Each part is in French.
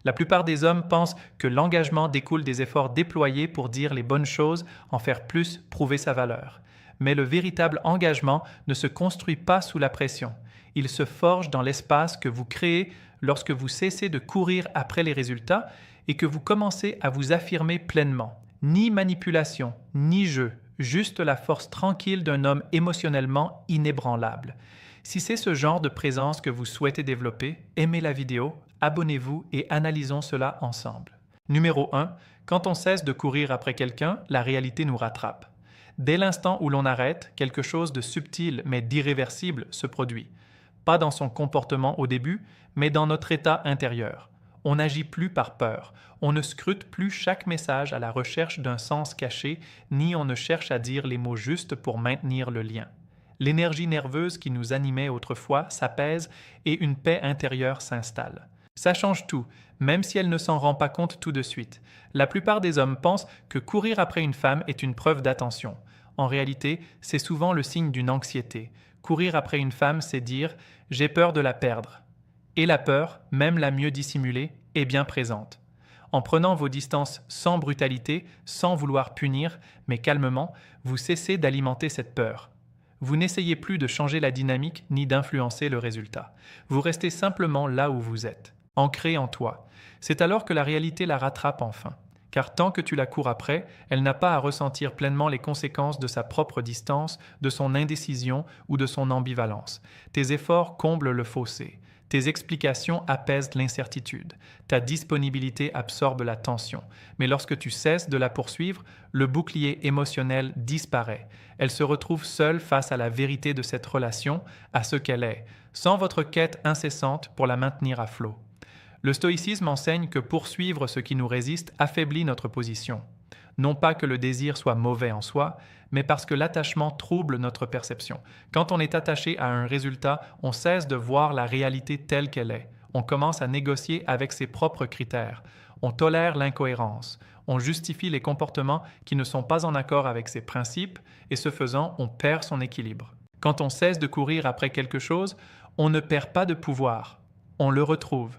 La plupart des hommes pensent que l'engagement découle des efforts déployés pour dire les bonnes choses, en faire plus, prouver sa valeur. Mais le véritable engagement ne se construit pas sous la pression. Il se forge dans l'espace que vous créez lorsque vous cessez de courir après les résultats et que vous commencez à vous affirmer pleinement. Ni manipulation, ni jeu, juste la force tranquille d'un homme émotionnellement inébranlable. Si c'est ce genre de présence que vous souhaitez développer, aimez la vidéo, abonnez-vous et analysons cela ensemble. Numéro 1. Quand on cesse de courir après quelqu'un, la réalité nous rattrape. Dès l'instant où l'on arrête, quelque chose de subtil mais d'irréversible se produit. Pas dans son comportement au début, mais dans notre état intérieur. On n'agit plus par peur, on ne scrute plus chaque message à la recherche d'un sens caché, ni on ne cherche à dire les mots justes pour maintenir le lien. L'énergie nerveuse qui nous animait autrefois s'apaise et une paix intérieure s'installe. Ça change tout, même si elle ne s'en rend pas compte tout de suite. La plupart des hommes pensent que courir après une femme est une preuve d'attention. En réalité, c'est souvent le signe d'une anxiété. Courir après une femme, c'est dire « j'ai peur de la perdre ». Et la peur, même la mieux dissimulée, est bien présente. En prenant vos distances sans brutalité, sans vouloir punir, mais calmement, vous cessez d'alimenter cette peur. Vous n'essayez plus de changer la dynamique ni d'influencer le résultat. Vous restez simplement là où vous êtes, ancré en toi. C'est alors que la réalité la rattrape enfin. Car tant que tu la cours après, elle n'a pas à ressentir pleinement les conséquences de sa propre distance, de son indécision ou de son ambivalence. Tes efforts comblent le fossé. Tes explications apaisent l'incertitude. Ta disponibilité absorbe la tension. Mais lorsque tu cesses de la poursuivre, le bouclier émotionnel disparaît. Elle se retrouve seule face à la vérité de cette relation, à ce qu'elle est, sans votre quête incessante pour la maintenir à flot. Le stoïcisme enseigne que poursuivre ce qui nous résiste affaiblit notre position. Non pas que le désir soit mauvais en soi, mais parce que l'attachement trouble notre perception. Quand on est attaché à un résultat, on cesse de voir la réalité telle qu'elle est. On commence à négocier avec ses propres critères. On tolère l'incohérence. On justifie les comportements qui ne sont pas en accord avec ses principes et ce faisant, on perd son équilibre. Quand on cesse de courir après quelque chose, on ne perd pas de pouvoir. On le retrouve.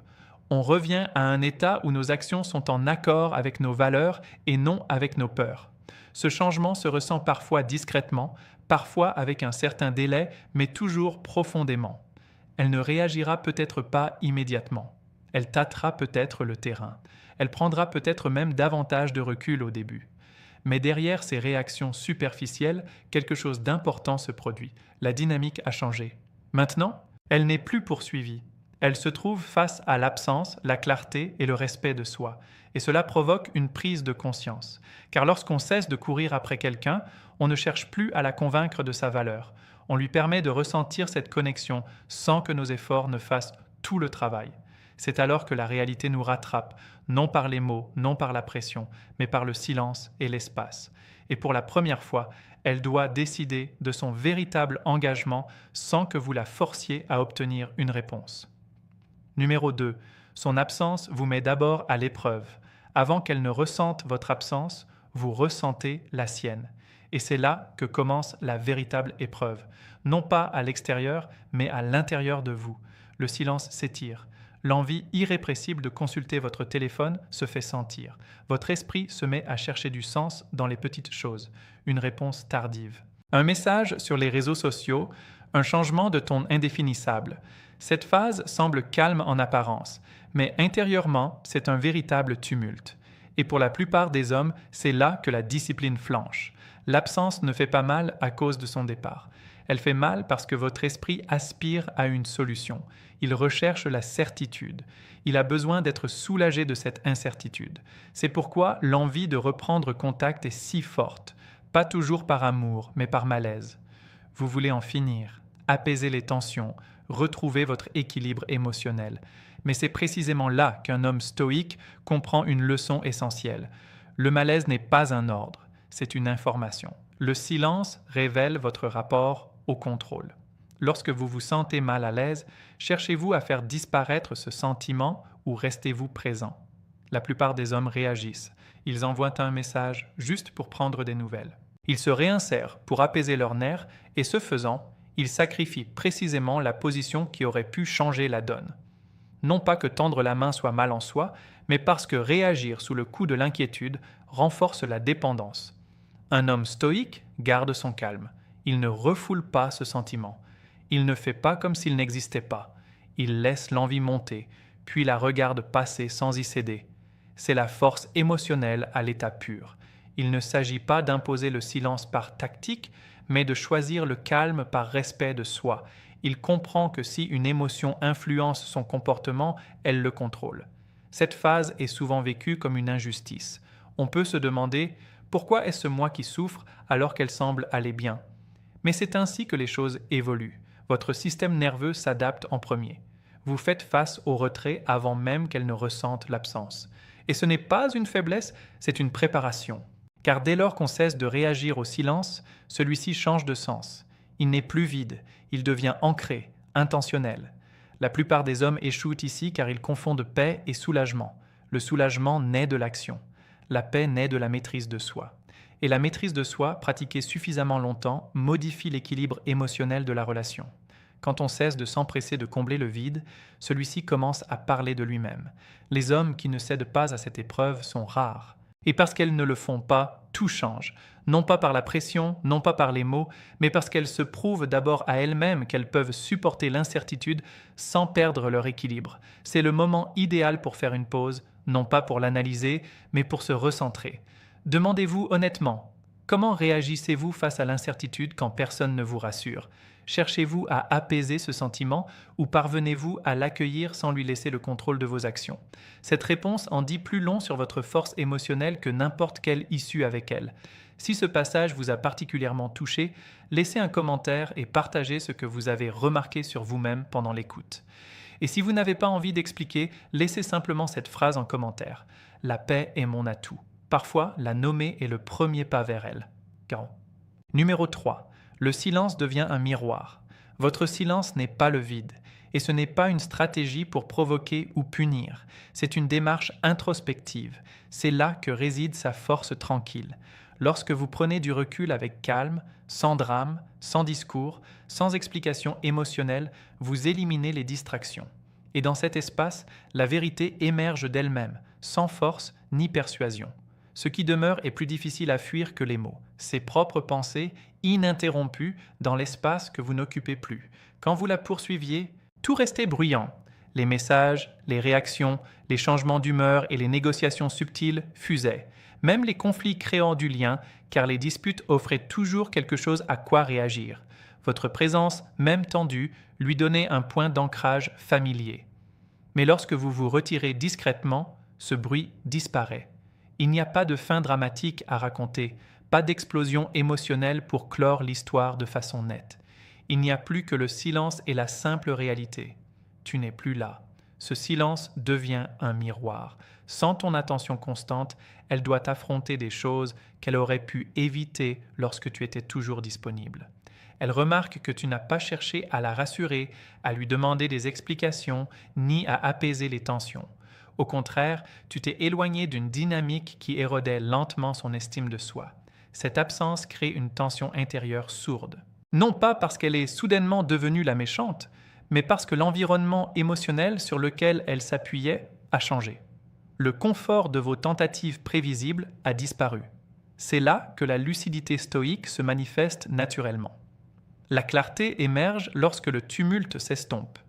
On revient à un état où nos actions sont en accord avec nos valeurs et non avec nos peurs. Ce changement se ressent parfois discrètement, parfois avec un certain délai, mais toujours profondément. Elle ne réagira peut-être pas immédiatement. Elle tâtera peut-être le terrain. Elle prendra peut-être même davantage de recul au début. Mais derrière ces réactions superficielles, quelque chose d'important se produit. La dynamique a changé. Maintenant, elle n'est plus poursuivie. Elle se trouve face à l'absence, la clarté et le respect de soi. Et cela provoque une prise de conscience. Car lorsqu'on cesse de courir après quelqu'un, on ne cherche plus à la convaincre de sa valeur. On lui permet de ressentir cette connexion sans que nos efforts ne fassent tout le travail. C'est alors que la réalité nous rattrape, non par les mots, non par la pression, mais par le silence et l'espace. Et pour la première fois, elle doit décider de son véritable engagement sans que vous la forciez à obtenir une réponse. Numéro 2. Son absence vous met d'abord à l'épreuve. Avant qu'elle ne ressente votre absence, vous ressentez la sienne. Et c'est là que commence la véritable épreuve. Non pas à l'extérieur, mais à l'intérieur de vous. Le silence s'étire. L'envie irrépressible de consulter votre téléphone se fait sentir. Votre esprit se met à chercher du sens dans les petites choses. Une réponse tardive. Un message sur les réseaux sociaux, un changement de ton indéfinissable. Cette phase semble calme en apparence, mais intérieurement, c'est un véritable tumulte. Et pour la plupart des hommes, c'est là que la discipline flanche. L'absence ne fait pas mal à cause de son départ. Elle fait mal parce que votre esprit aspire à une solution. Il recherche la certitude. Il a besoin d'être soulagé de cette incertitude. C'est pourquoi l'envie de reprendre contact est si forte. Pas toujours par amour, mais par malaise. Vous voulez en finir, apaiser les tensions, retrouver votre équilibre émotionnel. Mais c'est précisément là qu'un homme stoïque comprend une leçon essentielle. Le malaise n'est pas un ordre, c'est une information. Le silence révèle votre rapport au contrôle. Lorsque vous vous sentez mal à l'aise, cherchez-vous à faire disparaître ce sentiment ou restez-vous présent? La plupart des hommes réagissent. Ils envoient un message juste pour prendre des nouvelles. Ils se réinsèrent pour apaiser leurs nerfs et ce faisant, ils sacrifient précisément la position qui aurait pu changer la donne. non pas que tendre la main soit mal en soi, mais parce que réagir sous le coup de l'inquiétude renforce la dépendance. Un homme stoïque garde son calme. Il ne refoule pas ce sentiment. Il ne fait pas comme s'il n'existait pas. Il laisse l'envie monter, puis la regarde passer sans y céder. C'est la force émotionnelle à l'état pur. Il ne s'agit pas d'imposer le silence par tactique, mais de choisir le calme par respect de soi. Il comprend que si une émotion influence son comportement, elle le contrôle. Cette phase est souvent vécue comme une injustice. On peut se demander « Pourquoi est-ce moi qui souffre alors qu'elle semble aller bien ?» Mais c'est ainsi que les choses évoluent. Votre système nerveux s'adapte en premier. Vous faites face au retrait avant même qu'elle ne ressente l'absence. Et ce n'est pas une faiblesse, c'est une préparation. Car dès lors qu'on cesse de réagir au silence, celui-ci change de sens. Il n'est plus vide, il devient ancré, intentionnel. La plupart des hommes échouent ici car ils confondent paix et soulagement. Le soulagement naît de l'action. La paix naît de la maîtrise de soi. Et la maîtrise de soi, pratiquée suffisamment longtemps, modifie l'équilibre émotionnel de la relation. Quand on cesse de s'empresser de combler le vide, celui-ci commence à parler de lui-même. Les hommes qui ne cèdent pas à cette épreuve sont rares. Et parce qu'elles ne le font pas, tout change. Non pas par la pression, non pas par les mots, mais parce qu'elles se prouvent d'abord à elles-mêmes qu'elles peuvent supporter l'incertitude sans perdre leur équilibre. C'est le moment idéal pour faire une pause, non pas pour l'analyser, mais pour se recentrer. Demandez-vous honnêtement, comment réagissez-vous face à l'incertitude quand personne ne vous rassure ? Cherchez-vous à apaiser ce sentiment ou parvenez-vous à l'accueillir sans lui laisser le contrôle de vos actions ? Cette réponse en dit plus long sur votre force émotionnelle que n'importe quelle issue avec elle. Si ce passage vous a particulièrement touché, laissez un commentaire et partagez ce que vous avez remarqué sur vous-même pendant l'écoute. Et si vous n'avez pas envie d'expliquer, laissez simplement cette phrase en commentaire. La paix est mon atout. Parfois, la nommer est le premier pas vers elle. Caro. Numéro 3. Le silence devient un miroir. Votre silence n'est pas le vide, et ce n'est pas une stratégie pour provoquer ou punir. C'est une démarche introspective. C'est là que réside sa force tranquille. Lorsque vous prenez du recul avec calme, sans drame, sans discours, sans explication émotionnelle, vous éliminez les distractions. Et dans cet espace, la vérité émerge d'elle-même, sans force ni persuasion. Ce qui demeure est plus difficile à fuir que les mots, ses propres pensées, ininterrompues dans l'espace que vous n'occupez plus. Quand vous la poursuiviez, tout restait bruyant. Les messages, les réactions, les changements d'humeur et les négociations subtiles fusaient. Même les conflits créant du lien, car les disputes offraient toujours quelque chose à quoi réagir. Votre présence, même tendue, lui donnait un point d'ancrage familier. Mais lorsque vous vous retirez discrètement, ce bruit disparaît. Il n'y a pas de fin dramatique à raconter, pas d'explosion émotionnelle pour clore l'histoire de façon nette. Il n'y a plus que le silence et la simple réalité. Tu n'es plus là. Ce silence devient un miroir. Sans ton attention constante, elle doit affronter des choses qu'elle aurait pu éviter lorsque tu étais toujours disponible. Elle remarque que tu n'as pas cherché à la rassurer, à lui demander des explications, ni à apaiser les tensions. Au contraire, tu t'es éloigné d'une dynamique qui érodait lentement son estime de soi. Cette absence crée une tension intérieure sourde. Non pas parce qu'elle est soudainement devenue la méchante, mais parce que l'environnement émotionnel sur lequel elle s'appuyait a changé. Le confort de vos tentatives prévisibles a disparu. C'est là que la lucidité stoïque se manifeste naturellement. La clarté émerge lorsque le tumulte s'estompe.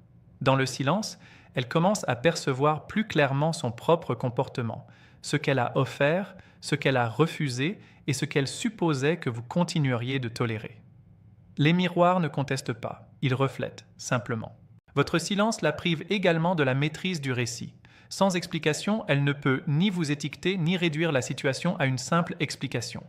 Dans le silence, elle commence à percevoir plus clairement son propre comportement, ce qu'elle a offert, ce qu'elle a refusé et ce qu'elle supposait que vous continueriez de tolérer. Les miroirs ne contestent pas, ils reflètent, simplement. Votre silence la prive également de la maîtrise du récit. Sans explication, elle ne peut ni vous étiqueter ni réduire la situation à une simple explication.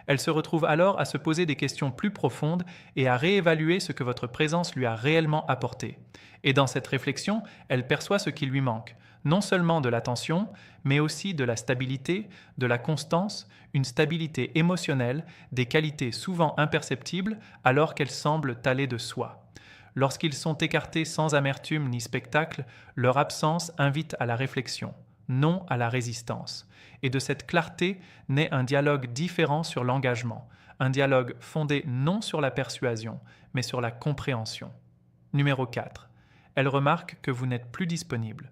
Elle se retrouve alors à se poser des questions plus profondes et à réévaluer ce que votre présence lui a réellement apporté. Et dans cette réflexion, elle perçoit ce qui lui manque, non seulement de l'attention, mais aussi de la stabilité, de la constance, une stabilité émotionnelle, des qualités souvent imperceptibles alors qu'elles semblent aller de soi. Lorsqu'ils sont écartés sans amertume ni spectacle, leur absence invite à la réflexion, non à la résistance. Et de cette clarté naît un dialogue différent sur l'engagement, un dialogue fondé non sur la persuasion, mais sur la compréhension. Numéro 4. elle remarque que vous n'êtes plus disponible.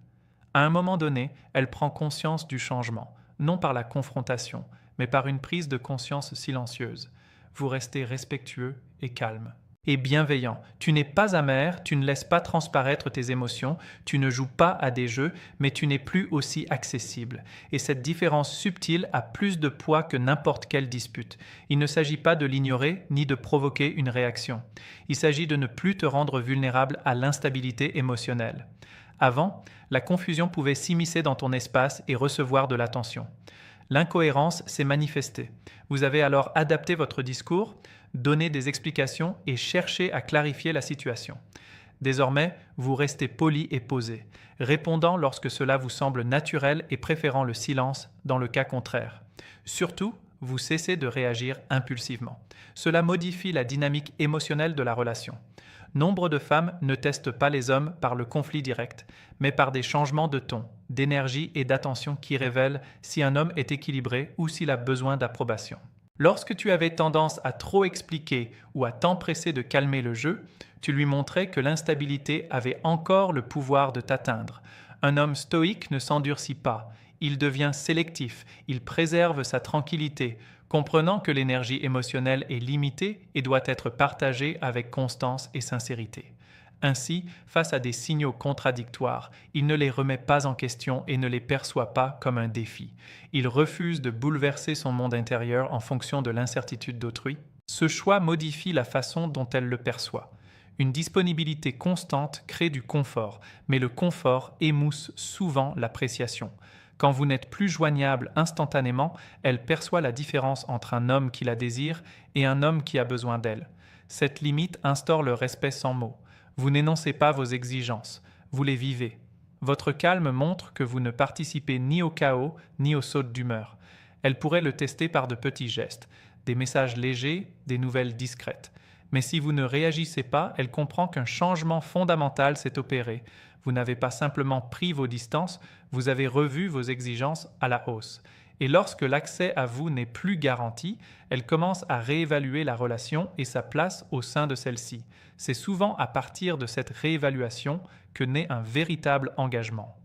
À un moment donné, elle prend conscience du changement, non par la confrontation, mais par une prise de conscience silencieuse. Vous restez respectueux et calme. Et bienveillant. Tu n'es pas amer, tu ne laisses pas transparaître tes émotions, tu ne joues pas à des jeux, mais tu n'es plus aussi accessible. Et cette différence subtile a plus de poids que n'importe quelle dispute. Il ne s'agit pas de l'ignorer ni de provoquer une réaction. Il s'agit de ne plus te rendre vulnérable à l'instabilité émotionnelle. Avant, la confusion pouvait s'immiscer dans ton espace et recevoir de l'attention. L'incohérence s'est manifestée. Vous avez alors adapté votre discours, donné des explications et cherché à clarifier la situation. Désormais, vous restez poli et posé, répondant lorsque cela vous semble naturel et préférant le silence dans le cas contraire. Surtout, vous cessez de réagir impulsivement. Cela modifie la dynamique émotionnelle de la relation. Nombre de femmes ne testent pas les hommes par le conflit direct, mais par des changements de ton, d'énergie et d'attention qui révèlent si un homme est équilibré ou s'il a besoin d'approbation. Lorsque tu avais tendance à trop expliquer ou à t'empresser de calmer le jeu, tu lui montrais que l'instabilité avait encore le pouvoir de t'atteindre. Un homme stoïque ne s'endurcit pas, il devient sélectif, il préserve sa tranquillité, comprenant que l'énergie émotionnelle est limitée et doit être partagée avec constance et sincérité. Ainsi, face à des signaux contradictoires, il ne les remet pas en question et ne les perçoit pas comme un défi. Il refuse de bouleverser son monde intérieur en fonction de l'incertitude d'autrui. Ce choix modifie la façon dont elle le perçoit. Une disponibilité constante crée du confort, mais le confort émousse souvent l'appréciation. Quand vous n'êtes plus joignable instantanément, elle perçoit la différence entre un homme qui la désire et un homme qui a besoin d'elle. Cette limite instaure le respect sans mots. Vous n'énoncez pas vos exigences, vous les vivez. Votre calme montre que vous ne participez ni au chaos ni aux sautes d'humeur. Elle pourrait le tester par de petits gestes, des messages légers, des nouvelles discrètes. Mais si vous ne réagissez pas, elle comprend qu'un changement fondamental s'est opéré. Vous n'avez pas simplement pris vos distances, vous avez revu vos exigences à la hausse. Et lorsque l'accès à vous n'est plus garanti, elle commence à réévaluer la relation et sa place au sein de celle-ci. C'est souvent à partir de cette réévaluation que naît un véritable engagement.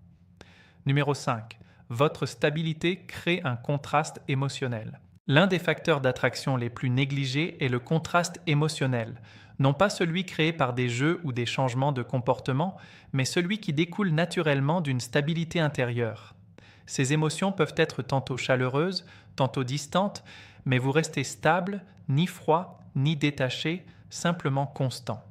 Numéro 5. Votre stabilité crée un contraste émotionnel. L'un des facteurs d'attraction les plus négligés est le contraste émotionnel, non pas celui créé par des jeux ou des changements de comportement, mais celui qui découle naturellement d'une stabilité intérieure. Ces émotions peuvent être tantôt chaleureuses, tantôt distantes, mais vous restez stable, ni froid, ni détaché, simplement constant.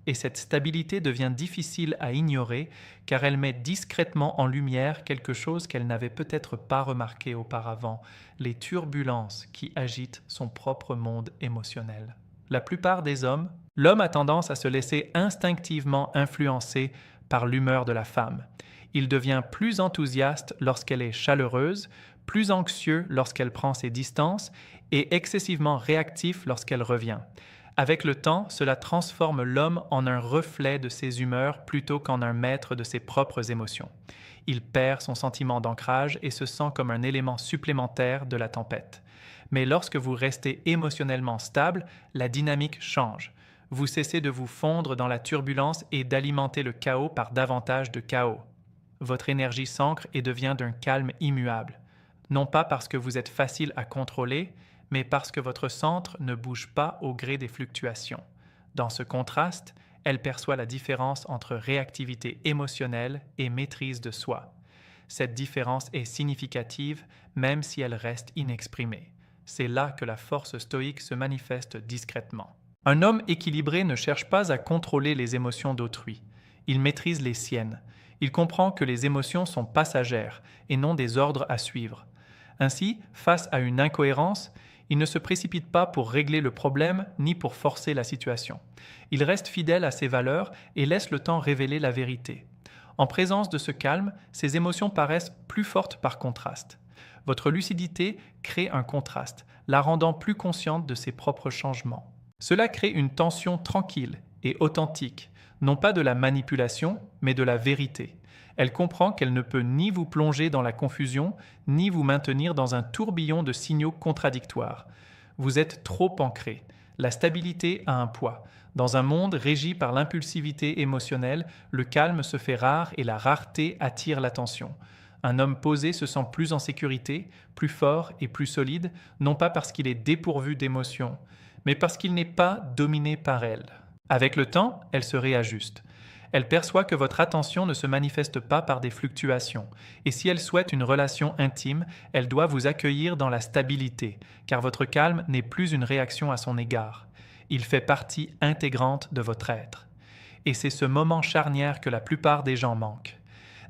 Et cette stabilité devient difficile à ignorer car elle met discrètement en lumière quelque chose qu'elle n'avait peut-être pas remarqué auparavant, les turbulences qui agitent son propre monde émotionnel. La plupart des hommes, l'homme a tendance à se laisser instinctivement influencer par l'humeur de la femme. Il devient plus enthousiaste lorsqu'elle est chaleureuse, plus anxieux lorsqu'elle prend ses distances et excessivement réactif lorsqu'elle revient. Avec le temps, cela transforme l'homme en un reflet de ses humeurs plutôt qu'en un maître de ses propres émotions. Il perd son sentiment d'ancrage et se sent comme un élément supplémentaire de la tempête. Mais lorsque vous restez émotionnellement stable, la dynamique change. Vous cessez de vous fondre dans la turbulence et d'alimenter le chaos par davantage de chaos. Votre énergie s'ancre et devient d'un calme immuable. Non pas parce que vous êtes facile à contrôler, mais parce que votre centre ne bouge pas au gré des fluctuations. Dans ce contraste, elle perçoit la différence entre réactivité émotionnelle et maîtrise de soi. Cette différence est significative même si elle reste inexprimée. C'est là que la force stoïque se manifeste discrètement. Un homme équilibré ne cherche pas à contrôler les émotions d'autrui. Il maîtrise les siennes. Il comprend que les émotions sont passagères et non des ordres à suivre. Ainsi, face à une incohérence, il ne se précipite pas pour régler le problème ni pour forcer la situation. Il reste fidèle à ses valeurs et laisse le temps révéler la vérité. En présence de ce calme, ses émotions paraissent plus fortes par contraste. Votre lucidité crée un contraste, la rendant plus consciente de ses propres changements. Cela crée une tension tranquille et authentique, non pas de la manipulation, mais de la vérité. Elle comprend qu'elle ne peut ni vous plonger dans la confusion, ni vous maintenir dans un tourbillon de signaux contradictoires. Vous êtes trop ancré. La stabilité a un poids. Dans un monde régi par l'impulsivité émotionnelle, le calme se fait rare et la rareté attire l'attention. Un homme posé se sent plus en sécurité, plus fort et plus solide, non pas parce qu'il est dépourvu d'émotions, mais parce qu'il n'est pas dominé par elles. Avec le temps, elle se réajuste. Elle perçoit que votre attention ne se manifeste pas par des fluctuations, et si elle souhaite une relation intime, elle doit vous accueillir dans la stabilité, car votre calme n'est plus une réaction à son égard. Il fait partie intégrante de votre être. Et c'est ce moment charnière que la plupart des gens manquent.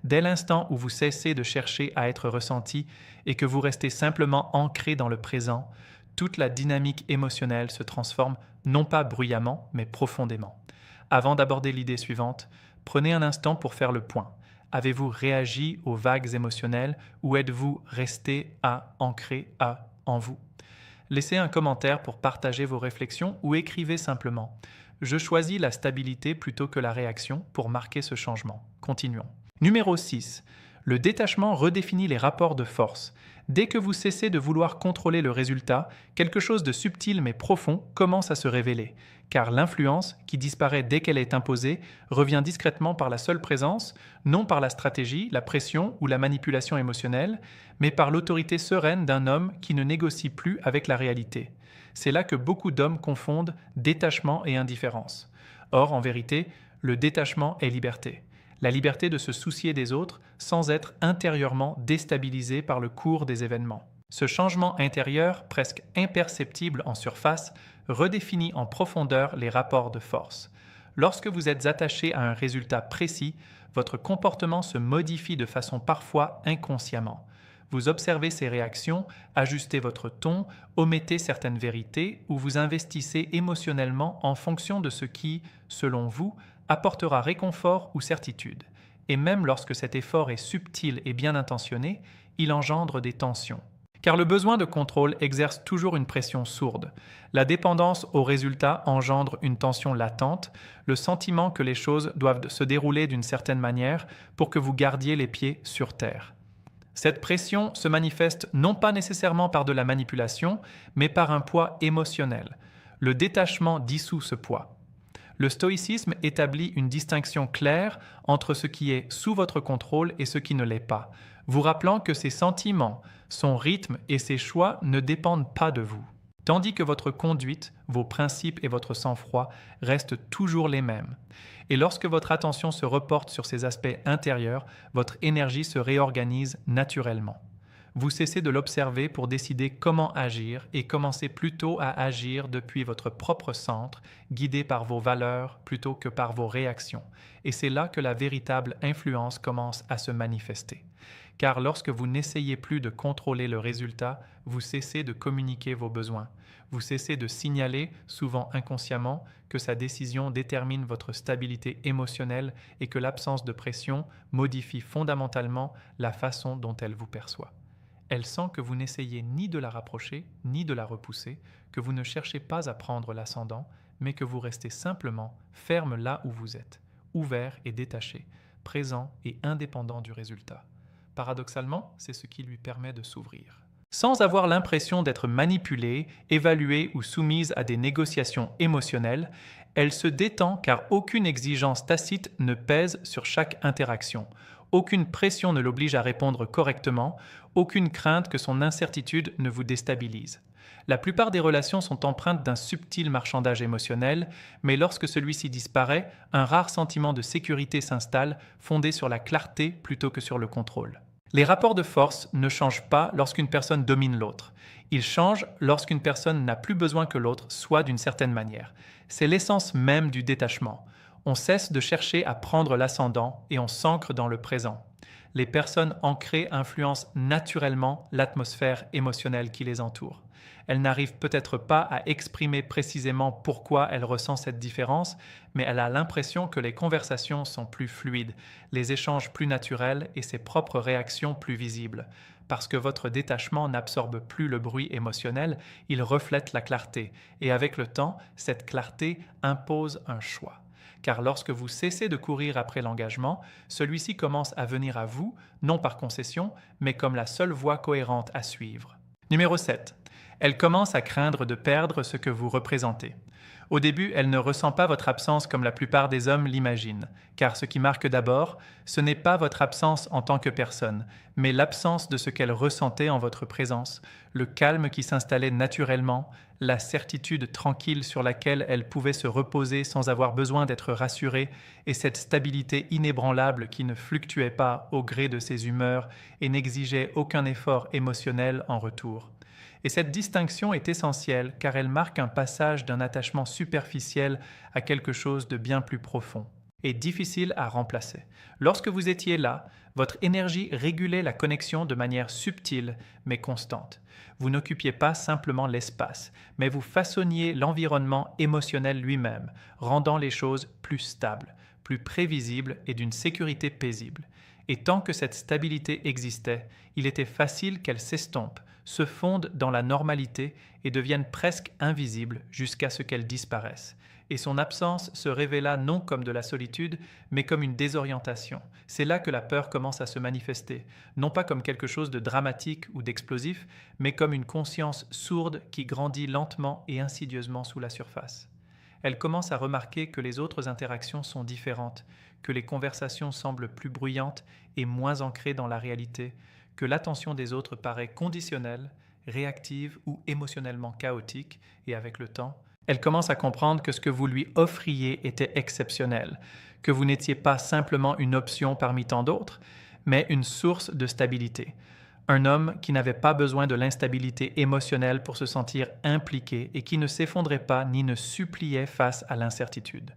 Dès l'instant où vous cessez de chercher à être ressenti et que vous restez simplement ancré dans le présent, toute la dynamique émotionnelle se transforme non pas bruyamment, mais profondément. Avant d'aborder l'idée suivante, prenez un instant pour faire le point. Avez-vous réagi aux vagues émotionnelles ou êtes-vous resté ancré en vous? Laissez un commentaire pour partager vos réflexions ou écrivez simplement « Je choisis la stabilité plutôt que la réaction pour marquer ce changement ». Continuons. Numéro 6. Le détachement redéfinit les rapports de force. Dès que vous cessez de vouloir contrôler le résultat, quelque chose de subtil mais profond commence à se révéler, car l'influence, qui disparaît dès qu'elle est imposée, revient discrètement par la seule présence, non par la stratégie, la pression ou la manipulation émotionnelle, mais par l'autorité sereine d'un homme qui ne négocie plus avec la réalité. C'est là que beaucoup d'hommes confondent détachement et indifférence. Or, en vérité, le détachement est liberté. La liberté de se soucier des autres sans être intérieurement déstabilisé par le cours des événements. Ce changement intérieur, presque imperceptible en surface, redéfinit en profondeur les rapports de force. Lorsque vous êtes attaché à un résultat précis, votre comportement se modifie de façon parfois inconsciemment. Vous observez ses réactions, ajustez votre ton, omettez certaines vérités ou vous investissez émotionnellement en fonction de ce qui, selon vous, apportera réconfort ou certitude. Et même lorsque cet effort est subtil et bien intentionné, il engendre des tensions. Car le besoin de contrôle exerce toujours une pression sourde. La dépendance au résultat engendre une tension latente, le sentiment que les choses doivent se dérouler d'une certaine manière pour que vous gardiez les pieds sur terre. Cette pression se manifeste non pas nécessairement par de la manipulation, mais par un poids émotionnel. Le détachement dissout ce poids. Le stoïcisme établit une distinction claire entre ce qui est sous votre contrôle et ce qui ne l'est pas, vous rappelant que ses sentiments, son rythme et ses choix ne dépendent pas de vous, tandis que votre conduite, vos principes et votre sang-froid restent toujours les mêmes. Et lorsque votre attention se reporte sur ces aspects intérieurs, votre énergie se réorganise naturellement. Vous cessez de l'observer pour décider comment agir et commencez plutôt à agir depuis votre propre centre, guidé par vos valeurs plutôt que par vos réactions. Et c'est là que la véritable influence commence à se manifester. Car lorsque vous n'essayez plus de contrôler le résultat, vous cessez de communiquer vos besoins. Vous cessez de signaler, souvent inconsciemment, que sa décision détermine votre stabilité émotionnelle et que l'absence de pression modifie fondamentalement la façon dont elle vous perçoit. Elle sent que vous n'essayez ni de la rapprocher, ni de la repousser, que vous ne cherchez pas à prendre l'ascendant, mais que vous restez simplement ferme là où vous êtes, ouvert et détaché, présent et indépendant du résultat. Paradoxalement, c'est ce qui lui permet de s'ouvrir. Sans avoir l'impression d'être manipulée, évaluée ou soumise à des négociations émotionnelles, elle se détend car aucune exigence tacite ne pèse sur chaque interaction. Aucune pression ne l'oblige à répondre correctement, aucune crainte que son incertitude ne vous déstabilise. La plupart des relations sont empreintes d'un subtil marchandage émotionnel, mais lorsque celui-ci disparaît, un rare sentiment de sécurité s'installe, fondé sur la clarté plutôt que sur le contrôle. Les rapports de force ne changent pas lorsqu'une personne domine l'autre. Ils changent lorsqu'une personne n'a plus besoin que l'autre soit d'une certaine manière. C'est l'essence même du détachement. On cesse de chercher à prendre l'ascendant et on s'ancre dans le présent. Les personnes ancrées influencent naturellement l'atmosphère émotionnelle qui les entoure. Elles n'arrivent peut-être pas à exprimer précisément pourquoi elles ressentent cette différence, mais elle a l'impression que les conversations sont plus fluides, les échanges plus naturels et ses propres réactions plus visibles. Parce que votre détachement n'absorbe plus le bruit émotionnel, il reflète la clarté. Et avec le temps, cette clarté impose un choix. Car lorsque vous cessez de courir après l'engagement, celui-ci commence à venir à vous, non par concession, mais comme la seule voie cohérente à suivre. Numéro 7. Elle commence à craindre de perdre ce que vous représentez. Au début, elle ne ressent pas votre absence comme la plupart des hommes l'imaginent, car ce qui marque d'abord, ce n'est pas votre absence en tant que personne, mais l'absence de ce qu'elle ressentait en votre présence, le calme qui s'installait naturellement, la certitude tranquille sur laquelle elle pouvait se reposer sans avoir besoin d'être rassurée, et cette stabilité inébranlable qui ne fluctuait pas au gré de ses humeurs et n'exigeait aucun effort émotionnel en retour. Et cette distinction est essentielle car elle marque un passage d'un attachement superficiel à quelque chose de bien plus profond et difficile à remplacer. Lorsque vous étiez là, votre énergie régulait la connexion de manière subtile mais constante. Vous n'occupiez pas simplement l'espace, mais vous façonniez l'environnement émotionnel lui-même, rendant les choses plus stables, plus prévisibles et d'une sécurité paisible. Et tant que cette stabilité existait, il était facile qu'elle s'estompe, se fondent dans la normalité et deviennent presque invisibles jusqu'à ce qu'elles disparaissent. Et son absence se révéla non comme de la solitude, mais comme une désorientation. C'est là que la peur commence à se manifester, non pas comme quelque chose de dramatique ou d'explosif, mais comme une conscience sourde qui grandit lentement et insidieusement sous la surface. Elle commence à remarquer que les autres interactions sont différentes, que les conversations semblent plus bruyantes et moins ancrées dans la réalité, que l'attention des autres paraît conditionnelle, réactive ou émotionnellement chaotique, et avec le temps, elle commence à comprendre que ce que vous lui offriez était exceptionnel, que vous n'étiez pas simplement une option parmi tant d'autres, mais une source de stabilité. Un homme qui n'avait pas besoin de l'instabilité émotionnelle pour se sentir impliqué et qui ne s'effondrait pas ni ne suppliait face à l'incertitude.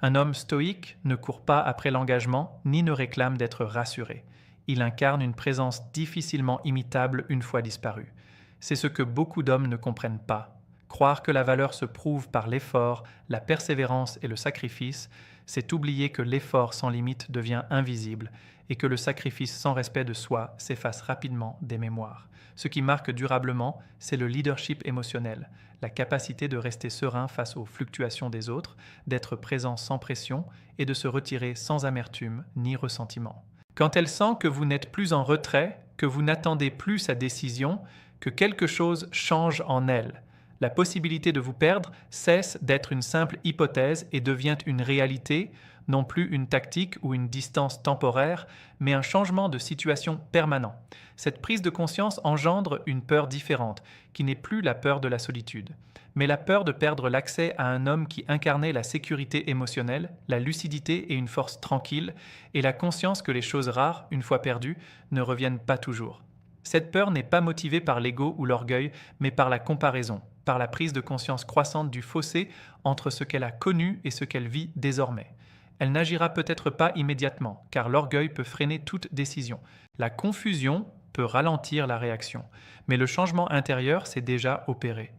Un homme stoïque ne court pas après l'engagement ni ne réclame d'être rassuré. Il incarne une présence difficilement imitable une fois disparue. C'est ce que beaucoup d'hommes ne comprennent pas. Croire que la valeur se prouve par l'effort, la persévérance et le sacrifice, c'est oublier que l'effort sans limite devient invisible et que le sacrifice sans respect de soi s'efface rapidement des mémoires. Ce qui marque durablement, c'est le leadership émotionnel, la capacité de rester serein face aux fluctuations des autres, d'être présent sans pression et de se retirer sans amertume ni ressentiment. Quand elle sent que vous n'êtes plus en retrait, que vous n'attendez plus sa décision, que quelque chose change en elle, la possibilité de vous perdre cesse d'être une simple hypothèse et devient une réalité, non plus une tactique ou une distance temporaire, mais un changement de situation permanent. Cette prise de conscience engendre une peur différente, qui n'est plus la peur de la solitude, mais la peur de perdre l'accès à un homme qui incarnait la sécurité émotionnelle, la lucidité et une force tranquille, et la conscience que les choses rares, une fois perdues, ne reviennent pas toujours. Cette peur n'est pas motivée par l'ego ou l'orgueil, mais par la comparaison, par la prise de conscience croissante du fossé entre ce qu'elle a connu et ce qu'elle vit désormais. Elle n'agira peut-être pas immédiatement, car l'orgueil peut freiner toute décision. La confusion peut ralentir la réaction, mais le changement intérieur s'est déjà opéré.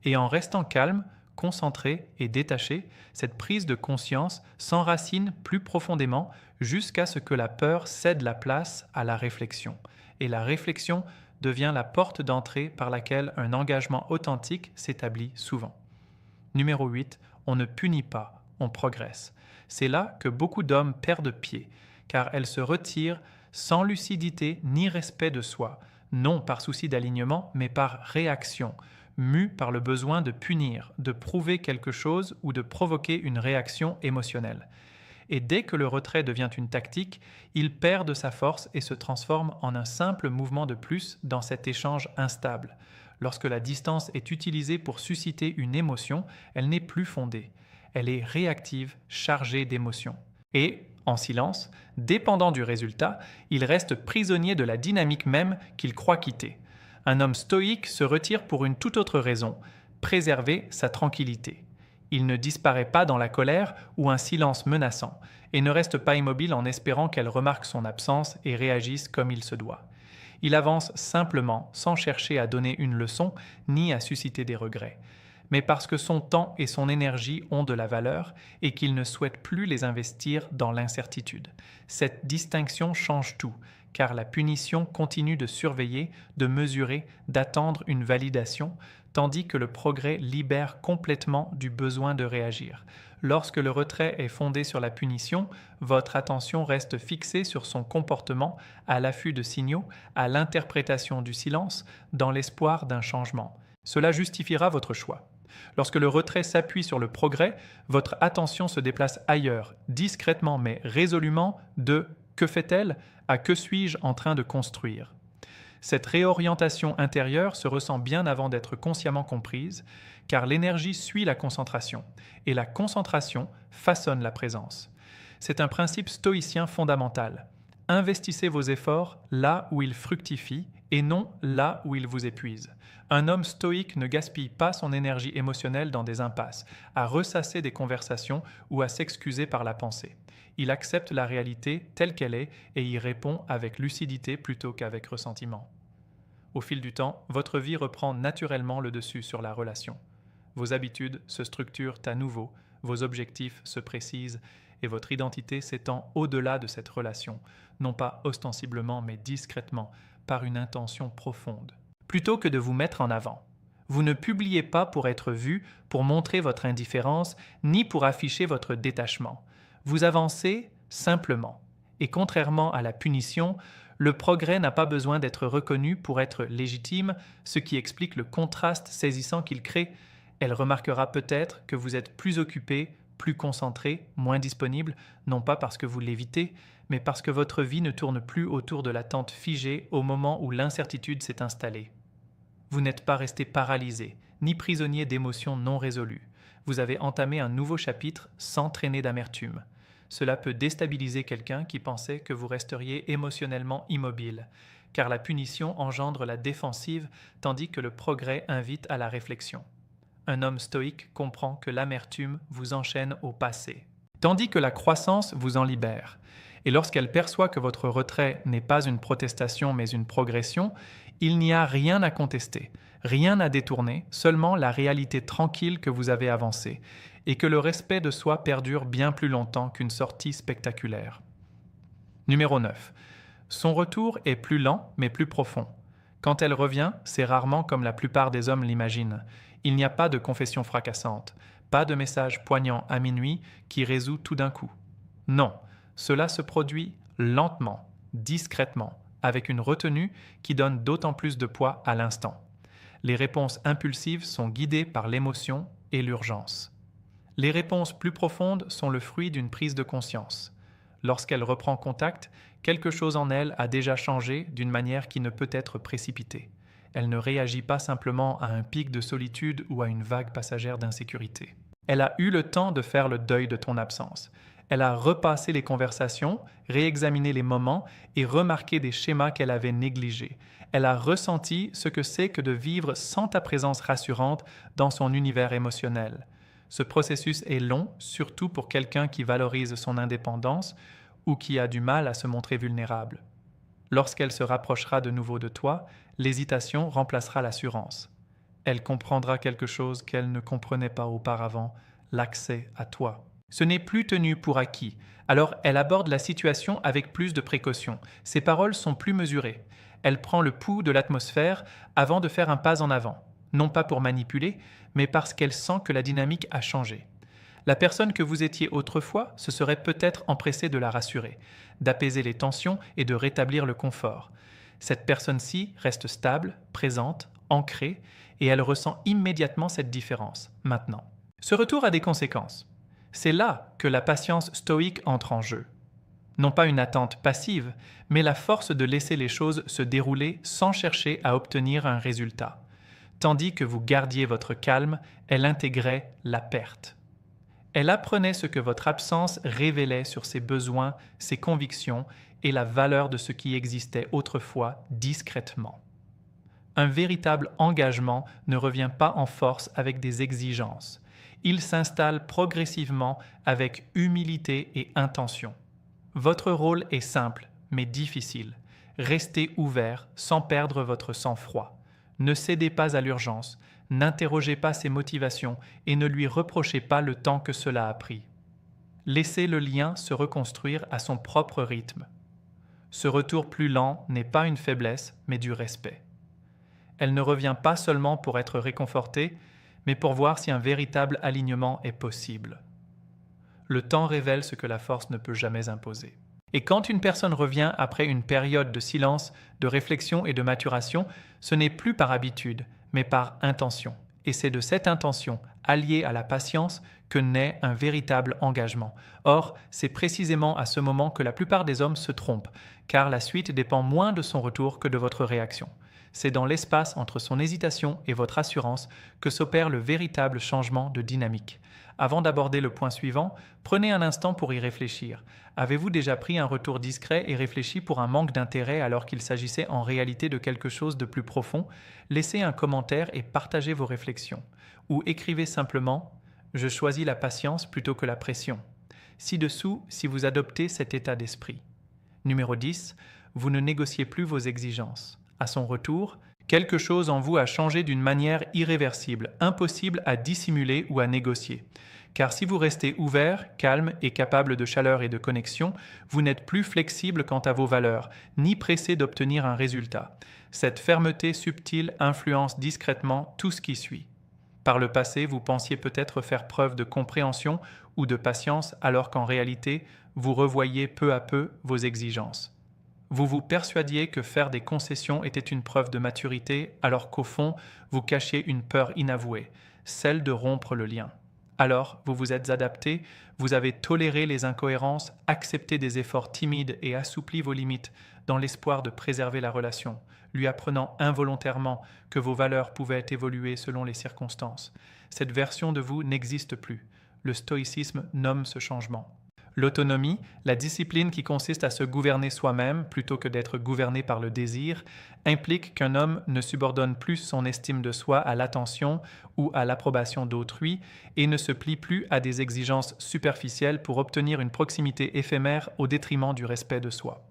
Et en restant calme, concentré et détaché, cette prise de conscience s'enracine plus profondément jusqu'à ce que la peur cède la place à la réflexion. Et la réflexion devient la porte d'entrée par laquelle un engagement authentique s'établit souvent. Numéro 8, on ne punit pas, on progresse. C'est là que beaucoup d'hommes perdent pied, car elles se retirent sans lucidité ni respect de soi, non par souci d'alignement, mais par réaction, mus par le besoin de punir, de prouver quelque chose ou de provoquer une réaction émotionnelle. Et dès que le retrait devient une tactique, il perd de sa force et se transforme en un simple mouvement de plus dans cet échange instable. Lorsque la distance est utilisée pour susciter une émotion, elle n'est plus fondée. Elle est réactive, chargée d'émotions. Et, en silence, dépendant du résultat, il reste prisonnier de la dynamique même qu'il croit quitter. Un homme stoïque se retire pour une toute autre raison, préserver sa tranquillité. Il ne disparaît pas dans la colère ou un silence menaçant, et ne reste pas immobile en espérant qu'elle remarque son absence et réagisse comme il se doit. Il avance simplement, sans chercher à donner une leçon, ni à susciter des regrets. Mais parce que son temps et son énergie ont de la valeur et qu'il ne souhaite plus les investir dans l'incertitude. Cette distinction change tout, car la punition continue de surveiller, de mesurer, d'attendre une validation, tandis que le progrès libère complètement du besoin de réagir. Lorsque le retrait est fondé sur la punition, votre attention reste fixée sur son comportement, à l'affût de signaux, à l'interprétation du silence, dans l'espoir d'un changement. Cela justifiera votre choix. Lorsque le retrait s'appuie sur le progrès, votre attention se déplace ailleurs, discrètement mais résolument, de « que fait-elle » à « que suis-je en train de construire ». Cette réorientation intérieure se ressent bien avant d'être consciemment comprise, car l'énergie suit la concentration, et la concentration façonne la présence. C'est un principe stoïcien fondamental. Investissez vos efforts là où ils fructifient et non là où ils vous épuisent. Un homme stoïque ne gaspille pas son énergie émotionnelle dans des impasses, à ressasser des conversations ou à s'excuser par la pensée. Il accepte la réalité telle qu'elle est et y répond avec lucidité plutôt qu'avec ressentiment. Au fil du temps, votre vie reprend naturellement le dessus sur la relation. Vos habitudes se structurent à nouveau, vos objectifs se précisent et votre identité s'étend au-delà de cette relation, non pas ostensiblement mais discrètement, par une intention profonde. Plutôt que de vous mettre en avant, vous ne publiez pas pour être vu, pour montrer votre indifférence, ni pour afficher votre détachement. Vous avancez simplement. Et contrairement à la punition, le progrès n'a pas besoin d'être reconnu pour être légitime, ce qui explique le contraste saisissant qu'il crée. Elle remarquera peut-être que vous êtes plus occupé, plus concentré, moins disponible, non pas parce que vous l'évitez, mais parce que votre vie ne tourne plus autour de l'attente figée au moment où l'incertitude s'est installée. Vous n'êtes pas resté paralysé, ni prisonnier d'émotions non résolues. Vous avez entamé un nouveau chapitre sans traîner d'amertume. Cela peut déstabiliser quelqu'un qui pensait que vous resteriez émotionnellement immobile, car la punition engendre la défensive tandis que le progrès invite à la réflexion. Un homme stoïque comprend que l'amertume vous enchaîne au passé, tandis que la croissance vous en libère. Et lorsqu'elle perçoit que votre retrait n'est pas une protestation mais une progression, il n'y a rien à contester, rien à détourner, seulement la réalité tranquille que vous avez avancée, et que le respect de soi perdure bien plus longtemps qu'une sortie spectaculaire. Numéro 9. Son retour est plus lent mais plus profond. Quand elle revient, c'est rarement comme la plupart des hommes l'imaginent. Il n'y a pas de confession fracassante, pas de message poignant à minuit qui résout tout d'un coup. Non, cela se produit lentement, discrètement, avec une retenue qui donne d'autant plus de poids à l'instant. Les réponses impulsives sont guidées par l'émotion et l'urgence. Les réponses plus profondes sont le fruit d'une prise de conscience. Lorsqu'elle reprend contact, quelque chose en elle a déjà changé d'une manière qui ne peut être précipitée. Elle ne réagit pas simplement à un pic de solitude ou à une vague passagère d'insécurité. Elle a eu le temps de faire le deuil de ton absence. Elle a repassé les conversations, réexaminé les moments et remarqué des schémas qu'elle avait négligés. Elle a ressenti ce que c'est que de vivre sans ta présence rassurante dans son univers émotionnel. Ce processus est long, surtout pour quelqu'un qui valorise son indépendance ou qui a du mal à se montrer vulnérable. Lorsqu'elle se rapprochera de nouveau de toi, l'hésitation remplacera l'assurance. Elle comprendra quelque chose qu'elle ne comprenait pas auparavant, l'accès à toi. Ce n'est plus tenu pour acquis, alors elle aborde la situation avec plus de précaution. Ses paroles sont plus mesurées. Elle prend le pouls de l'atmosphère avant de faire un pas en avant, non pas pour manipuler, mais parce qu'elle sent que la dynamique a changé. La personne que vous étiez autrefois se serait peut-être empressée de la rassurer, d'apaiser les tensions et de rétablir le confort. Cette personne-ci reste stable, présente, ancrée, et elle ressent immédiatement cette différence, maintenant. Ce retour a des conséquences. C'est là que la patience stoïque entre en jeu. Non pas une attente passive, mais la force de laisser les choses se dérouler sans chercher à obtenir un résultat. Tandis que vous gardiez votre calme, elle intégrait la perte. Elle apprenait ce que votre absence révélait sur ses besoins, ses convictions et la valeur de ce qui existait autrefois discrètement. Un véritable engagement ne revient pas en force avec des exigences. Il s'installe progressivement avec humilité et intention. Votre rôle est simple, mais difficile. Restez ouvert sans perdre votre sang-froid. Ne cédez pas à l'urgence, n'interrogez pas ses motivations et ne lui reprochez pas le temps que cela a pris. Laissez le lien se reconstruire à son propre rythme. Ce retour plus lent n'est pas une faiblesse, mais du respect. Elle ne revient pas seulement pour être réconfortée, mais pour voir si un véritable alignement est possible. Le temps révèle ce que la force ne peut jamais imposer. Et quand une personne revient après une période de silence, de réflexion et de maturation, ce n'est plus par habitude, mais par intention. Et c'est de cette intention, alliée à la patience, que naît un véritable engagement. Or, c'est précisément à ce moment que la plupart des hommes se trompent, car la suite dépend moins de son retour que de votre réaction. C'est dans l'espace entre son hésitation et votre assurance que s'opère le véritable changement de dynamique. Avant d'aborder le point suivant, prenez un instant pour y réfléchir. Avez-vous déjà pris un retour discret et réfléchi pour un manque d'intérêt alors qu'il s'agissait en réalité de quelque chose de plus profond? Laissez un commentaire et partagez vos réflexions. Ou écrivez simplement « Je choisis la patience plutôt que la pression ». Ci-dessous, si vous adoptez cet état d'esprit. Numéro 10. Vous ne négociez plus vos exigences. À son retour, quelque chose en vous a changé d'une manière irréversible, impossible à dissimuler ou à négocier. Car si vous restez ouvert, calme et capable de chaleur et de connexion, vous n'êtes plus flexible quant à vos valeurs, ni pressé d'obtenir un résultat. Cette fermeté subtile influence discrètement tout ce qui suit. Par le passé, vous pensiez peut-être faire preuve de compréhension ou de patience alors qu'en réalité, vous revoyez peu à peu vos exigences. Vous vous persuadiez que faire des concessions était une preuve de maturité, alors qu'au fond, vous cachiez une peur inavouée, celle de rompre le lien. Alors, vous vous êtes adapté, vous avez toléré les incohérences, accepté des efforts timides et assoupli vos limites dans l'espoir de préserver la relation, lui apprenant involontairement que vos valeurs pouvaient évoluer selon les circonstances. Cette version de vous n'existe plus. Le stoïcisme nomme ce changement. L'autonomie, la discipline qui consiste à se gouverner soi-même plutôt que d'être gouverné par le désir, implique qu'un homme ne subordonne plus son estime de soi à l'attention ou à l'approbation d'autrui et ne se plie plus à des exigences superficielles pour obtenir une proximité éphémère au détriment du respect de soi.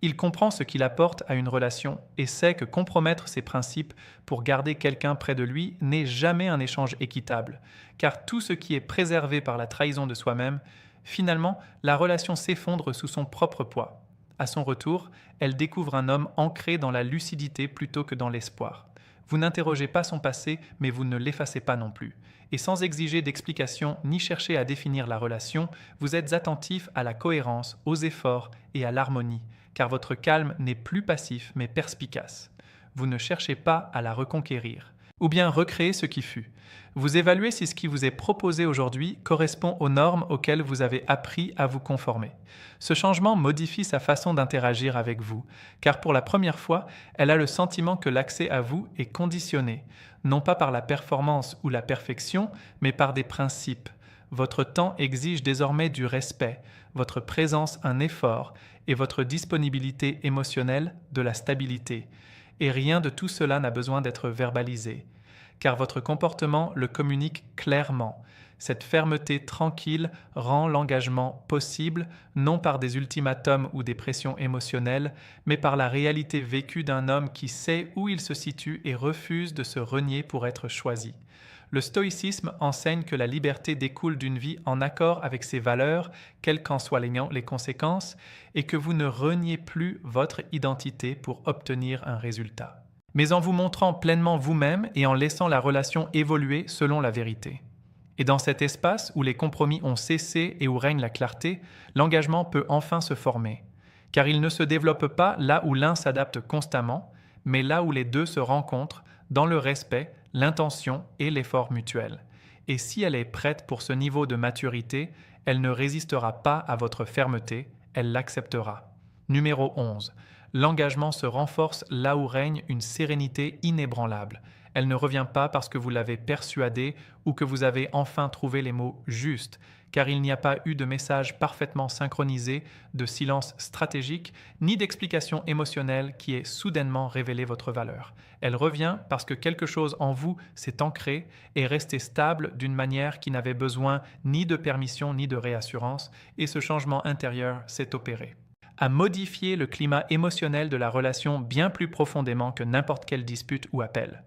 Il comprend ce qu'il apporte à une relation et sait que compromettre ses principes pour garder quelqu'un près de lui n'est jamais un échange équitable, car tout ce qui est préservé par la trahison de soi-même, finalement, la relation s'effondre sous son propre poids. À son retour, elle découvre un homme ancré dans la lucidité plutôt que dans l'espoir. Vous n'interrogez pas son passé, mais vous ne l'effacez pas non plus. Et sans exiger d'explication ni chercher à définir la relation, vous êtes attentif à la cohérence, aux efforts et à l'harmonie, car votre calme n'est plus passif mais perspicace. Vous ne cherchez pas à la reconquérir, ou bien recréer ce qui fut. Vous évaluez si ce qui vous est proposé aujourd'hui correspond aux normes auxquelles vous avez appris à vous conformer. Ce changement modifie sa façon d'interagir avec vous, car pour la première fois, elle a le sentiment que l'accès à vous est conditionné, non pas par la performance ou la perfection, mais par des principes. Votre temps exige désormais du respect, votre présence un effort et votre disponibilité émotionnelle de la stabilité. Et rien de tout cela n'a besoin d'être verbalisé, car votre comportement le communique clairement. Cette fermeté tranquille rend l'engagement possible, non par des ultimatums ou des pressions émotionnelles, mais par la réalité vécue d'un homme qui sait où il se situe et refuse de se renier pour être choisi. Le stoïcisme enseigne que la liberté découle d'une vie en accord avec ses valeurs, quelles qu'en soient les conséquences, et que vous ne reniez plus votre identité pour obtenir un résultat, mais en vous montrant pleinement vous-même et en laissant la relation évoluer selon la vérité. Et dans cet espace où les compromis ont cessé et où règne la clarté, l'engagement peut enfin se former, car il ne se développe pas là où l'un s'adapte constamment, mais là où les deux se rencontrent dans le respect, l'intention et l'effort mutuel. Et si elle est prête pour ce niveau de maturité, elle ne résistera pas à votre fermeté, elle l'acceptera. Numéro 11. L'engagement se renforce là où règne une sérénité inébranlable. Elle ne revient pas parce que vous l'avez persuadé ou que vous avez enfin trouvé les mots justes, car il n'y a pas eu de message parfaitement synchronisé, de silence stratégique, ni d'explication émotionnelle qui ait soudainement révélé votre valeur. Elle revient parce que quelque chose en vous s'est ancré et resté stable d'une manière qui n'avait besoin ni de permission ni de réassurance, et ce changement intérieur s'est opéré. À modifier le climat émotionnel de la relation bien plus profondément que n'importe quelle dispute ou appel.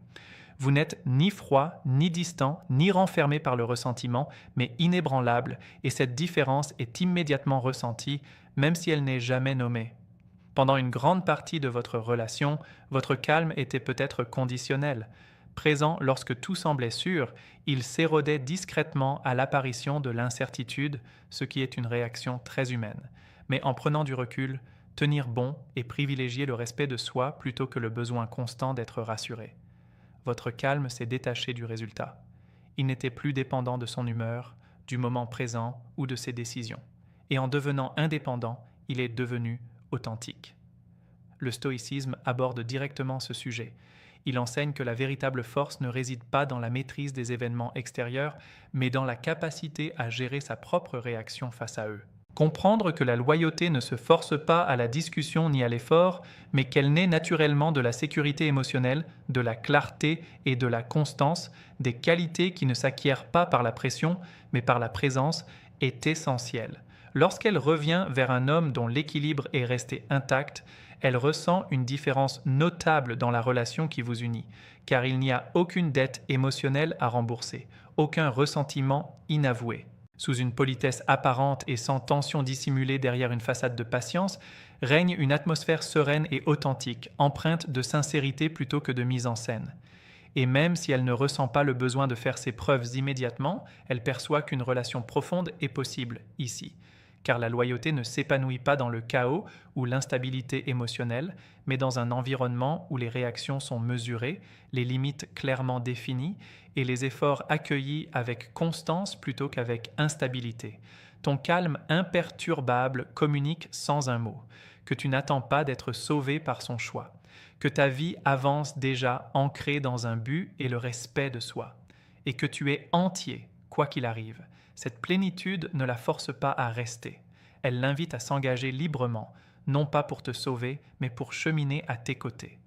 Vous n'êtes ni froid, ni distant, ni renfermé par le ressentiment, mais inébranlable, et cette différence est immédiatement ressentie, même si elle n'est jamais nommée. Pendant une grande partie de votre relation, votre calme était peut-être conditionnel. Présent lorsque tout semblait sûr, il s'érodait discrètement à l'apparition de l'incertitude, ce qui est une réaction très humaine. mais en prenant du recul, tenir bon et privilégier le respect de soi plutôt que le besoin constant d'être rassuré. Votre calme s'est détaché du résultat. Il n'était plus dépendant de son humeur, du moment présent ou de ses décisions. Et en devenant indépendant, il est devenu authentique. Le stoïcisme aborde directement ce sujet. Il enseigne que la véritable force ne réside pas dans la maîtrise des événements extérieurs, mais dans la capacité à gérer sa propre réaction face à eux. Comprendre que la loyauté ne se force pas à la discussion ni à l'effort, mais qu'elle naît naturellement de la sécurité émotionnelle, de la clarté et de la constance, des qualités qui ne s'acquièrent pas par la pression, mais par la présence, est essentiel. Lorsqu'elle revient vers un homme dont l'équilibre est resté intact, elle ressent une différence notable dans la relation qui vous unit, car il n'y a aucune dette émotionnelle à rembourser, aucun ressentiment inavoué. Sous une politesse apparente et sans tension dissimulée derrière une façade de patience, règne une atmosphère sereine et authentique, empreinte de sincérité plutôt que de mise en scène. Et même si elle ne ressent pas le besoin de faire ses preuves immédiatement, elle perçoit qu'une relation profonde est possible ici. Car la loyauté ne s'épanouit pas dans le chaos ou l'instabilité émotionnelle, mais dans un environnement où les réactions sont mesurées, les limites clairement définies et les efforts accueillis avec constance plutôt qu'avec instabilité. Ton calme imperturbable communique sans un mot, que tu n'attends pas d'être sauvé par son choix, que ta vie avance déjà ancrée dans un but et le respect de soi, et que tu es entier, quoi qu'il arrive. Cette plénitude ne la force pas à rester. Elle l'invite à s'engager librement, non pas pour te sauver, mais pour cheminer à tes côtés.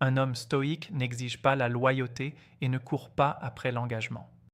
Un homme stoïque n'exige pas la loyauté et ne court pas après l'engagement.